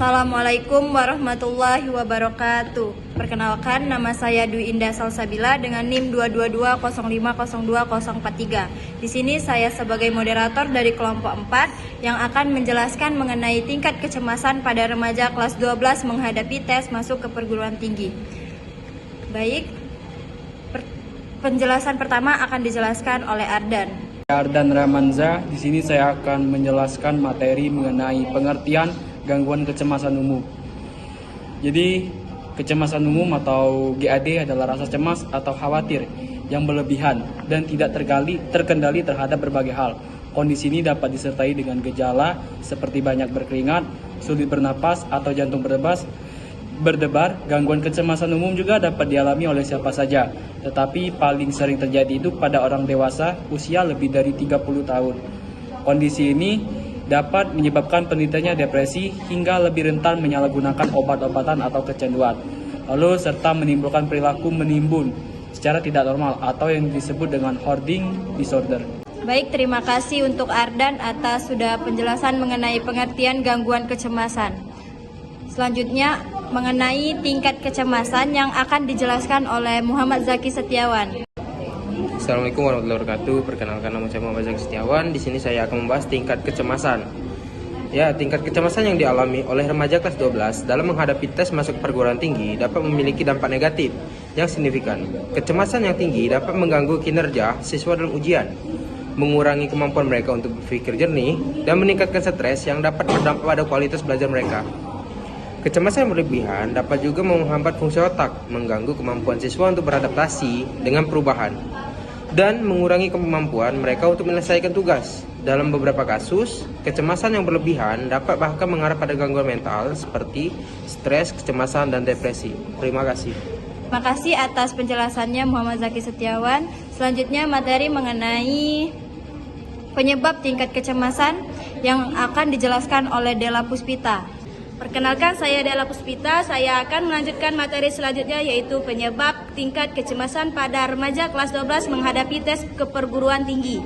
Assalamualaikum warahmatullahi wabarakatuh. Perkenalkan, nama saya Dwi Indah Salsabila dengan NIM 222050243. Di sini saya sebagai moderator dari kelompok 4 yang akan menjelaskan mengenai tingkat kecemasan pada remaja kelas 12 menghadapi tes masuk ke perguruan tinggi. Baik, penjelasan pertama akan dijelaskan oleh Ardan. Ardan Ramanza, di sini saya akan menjelaskan materi mengenai pengertian gangguan kecemasan umum. Jadi, kecemasan umum atau GAD adalah rasa cemas atau khawatir yang berlebihan dan tidak terkendali terhadap berbagai hal. Kondisi ini dapat disertai dengan gejala seperti banyak berkeringat, sulit bernapas atau jantung berdebar. Gangguan kecemasan umum juga dapat dialami oleh siapa saja, tetapi paling sering terjadi itu pada orang dewasa usia lebih dari 30 tahun. Kondisi ini dapat menyebabkan penderitanya depresi hingga lebih rentan menyalahgunakan obat-obatan atau kecanduan. Lalu serta menimbulkan perilaku menimbun secara tidak normal atau yang disebut dengan hoarding disorder. Baik, terima kasih untuk Ardan atas sudah penjelasan mengenai pengertian gangguan kecemasan. Selanjutnya mengenai tingkat kecemasan yang akan dijelaskan oleh Muhammad Zaki Setiawan. Assalamualaikum warahmatullahi wabarakatuh. Perkenalkan, nama saya Muhammad Zaki Setiawan. Di sini saya akan membahas tingkat kecemasan. Ya, tingkat kecemasan yang dialami oleh remaja kelas 12 dalam menghadapi tes masuk perguruan tinggi dapat memiliki dampak negatif yang signifikan. Kecemasan yang tinggi dapat mengganggu kinerja siswa dalam ujian, mengurangi kemampuan mereka untuk berpikir jernih, dan meningkatkan stres yang dapat berdampak pada kualitas belajar mereka. Kecemasan yang berlebihan dapat juga menghambat fungsi otak, mengganggu kemampuan siswa untuk beradaptasi dengan perubahan, dan mengurangi kemampuan mereka untuk menyelesaikan tugas. Dalam beberapa kasus, kecemasan yang berlebihan dapat bahkan mengarah pada gangguan mental seperti stres, kecemasan, dan depresi. Terima kasih. Terima kasih atas penjelasannya Muhammad Zaki Setiawan. Selanjutnya materi mengenai penyebab tingkat kecemasan yang akan dijelaskan oleh Della Puspita. Perkenalkan, saya Della Puspita. Saya akan melanjutkan materi selanjutnya, yaitu penyebab tingkat kecemasan pada remaja kelas 12 menghadapi tes keperguruan tinggi,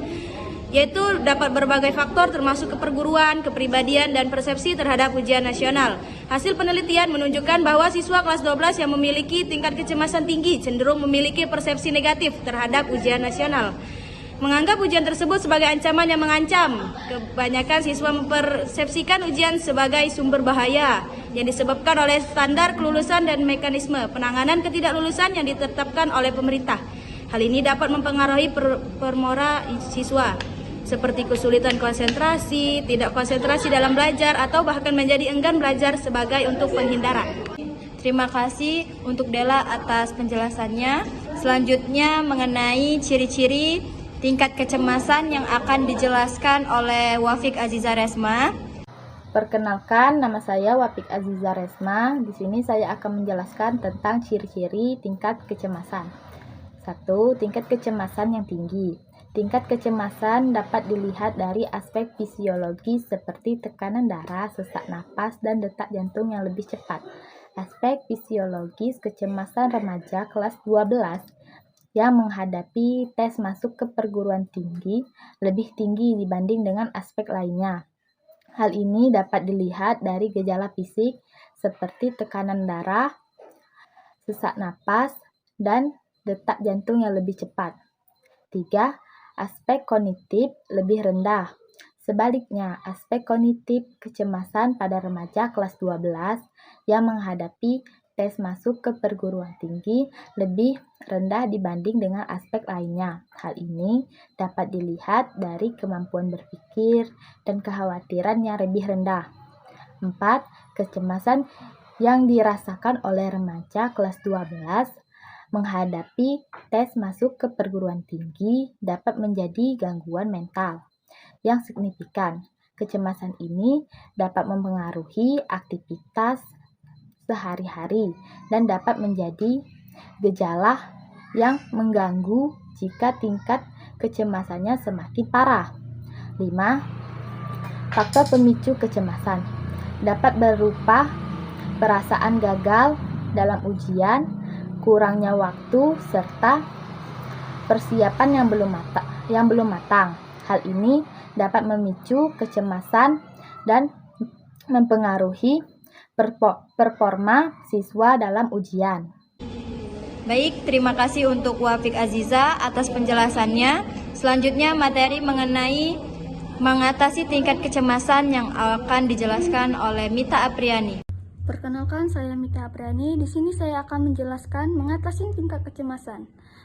yaitu dapat berbagai faktor termasuk keperguruan, kepribadian, dan persepsi terhadap ujian nasional. Hasil penelitian menunjukkan bahwa siswa kelas 12 yang memiliki tingkat kecemasan tinggi cenderung memiliki persepsi negatif terhadap ujian nasional, menganggap ujian tersebut sebagai ancaman yang mengancam. Kebanyakan siswa mempersepsikan ujian sebagai sumber bahaya yang disebabkan oleh standar kelulusan dan mekanisme penanganan ketidaklulusan yang ditetapkan oleh pemerintah. Hal ini dapat mempengaruhi permora siswa, seperti kesulitan konsentrasi, tidak konsentrasi dalam belajar, atau bahkan menjadi enggan belajar sebagai untuk penghindaran. Terima kasih untuk Della atas penjelasannya. Selanjutnya mengenai ciri-ciri tingkat kecemasan yang akan dijelaskan oleh Wafik Aziza Resma. Perkenalkan, nama saya Wafik Aziza Resma. Di sini saya akan menjelaskan tentang ciri-ciri tingkat kecemasan. 1. Tingkat kecemasan yang tinggi. Tingkat kecemasan dapat dilihat dari aspek fisiologis seperti tekanan darah, sesak napas, dan detak jantung yang lebih cepat. Aspek fisiologis kecemasan remaja kelas 12 yang menghadapi tes masuk ke perguruan tinggi lebih tinggi dibanding dengan aspek lainnya. Hal ini dapat dilihat dari gejala fisik seperti tekanan darah, sesak napas, dan detak jantung yang lebih cepat. 3. Aspek kognitif lebih rendah. Sebaliknya, aspek kognitif kecemasan pada remaja kelas 12 yang menghadapi tes masuk ke perguruan tinggi lebih rendah dibanding dengan aspek lainnya. Hal ini dapat dilihat dari kemampuan berpikir dan kekhawatiran yang lebih rendah. 4. Kecemasan yang dirasakan oleh remaja kelas 12 menghadapi tes masuk ke perguruan tinggi dapat menjadi gangguan mental yang signifikan. Kecemasan ini dapat mempengaruhi aktivitas sehari-hari dan dapat menjadi gejala yang mengganggu jika tingkat kecemasannya semakin parah. 5. Faktor pemicu kecemasan dapat berupa perasaan gagal dalam ujian, kurangnya waktu, serta persiapan yang belum matang. Hal ini dapat memicu kecemasan dan mempengaruhi performa siswa dalam ujian. Baik, terima kasih untuk Wafik Aziza atas penjelasannya. Selanjutnya materi mengenai mengatasi tingkat kecemasan yang akan dijelaskan oleh Mita Apriani. Perkenalkan, saya Mita Apriani. Di sini saya akan menjelaskan mengatasi tingkat kecemasan.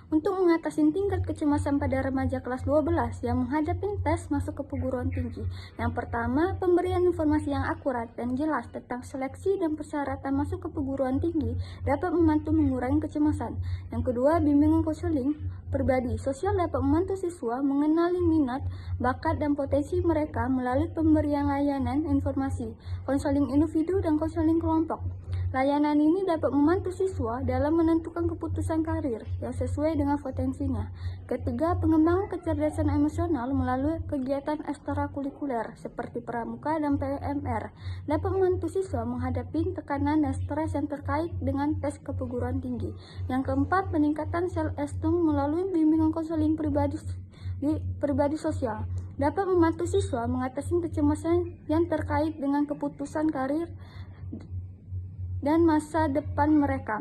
Untuk mengatasi tingkat kecemasan pada remaja kelas 12 yang menghadapi tes masuk ke perguruan tinggi. Yang pertama, pemberian informasi yang akurat dan jelas tentang seleksi dan persyaratan masuk ke perguruan tinggi dapat membantu mengurangi kecemasan. Yang kedua, bimbingan konseling pribadi sosial dapat membantu siswa mengenali minat, bakat, dan potensi mereka melalui pemberian layanan informasi, konseling individu, dan konseling kelompok. Layanan ini dapat membantu siswa dalam menentukan keputusan karir yang sesuai dengan potensinya. Ketiga, pengembangan kecerdasan emosional melalui kegiatan ekstrakurikuler seperti pramuka dan PMR dapat membantu siswa menghadapi tekanan dan stres yang terkait dengan tes ke perguruan tinggi. Yang keempat, peningkatan self-esteem melalui bimbingan konseling pribadi sosial dapat membantu siswa mengatasi kecemasan yang terkait dengan keputusan karir dan masa depan mereka.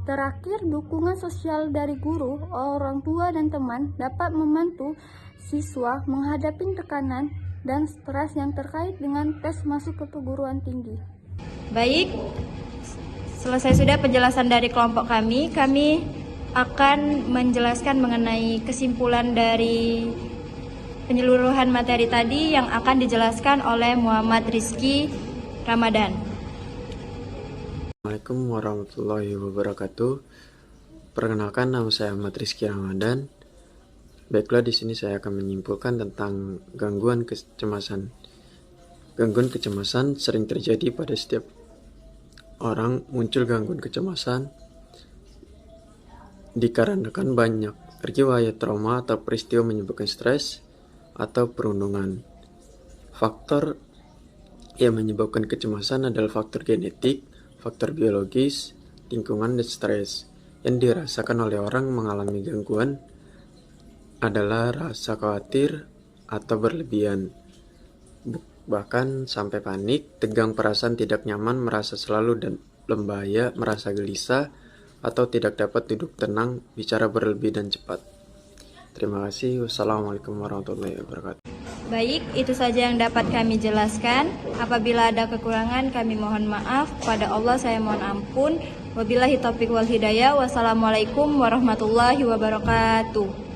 Terakhir, dukungan sosial dari guru, orang tua, dan teman dapat membantu siswa menghadapi tekanan dan stres yang terkait dengan tes masuk ke perguruan tinggi. Baik, selesai sudah penjelasan dari kelompok kami. Kami akan menjelaskan mengenai kesimpulan dari penyeluruhan materi tadi yang akan dijelaskan oleh Muhammad Rizky Ramadan. Assalamualaikum warahmatullahi wabarakatuh. Perkenalkan, nama saya Ahmad Rizky Ramadan. Baiklah, di sini saya akan menyimpulkan tentang gangguan kecemasan. Gangguan kecemasan sering terjadi pada setiap orang. Muncul gangguan kecemasan dikarenakan banyak riwayat trauma atau peristiwa menyebabkan stres atau perundungan. Faktor yang menyebabkan kecemasan adalah faktor genetik, faktor biologis, lingkungan, dan stres. Yang dirasakan oleh orang mengalami gangguan adalah rasa khawatir atau berlebihan, bahkan sampai panik, tegang, perasaan tidak nyaman, merasa selalu dan lembaya, merasa gelisah, atau tidak dapat duduk tenang, bicara berlebih dan cepat. Terima kasih. Wassalamualaikum warahmatullahi wabarakatuh. Baik, itu saja yang dapat kami jelaskan. Apabila ada kekurangan, kami mohon maaf. Kepada Allah saya mohon ampun. Wabillahi taufiq wal hidayah. Wassalamualaikum warahmatullahi wabarakatuh.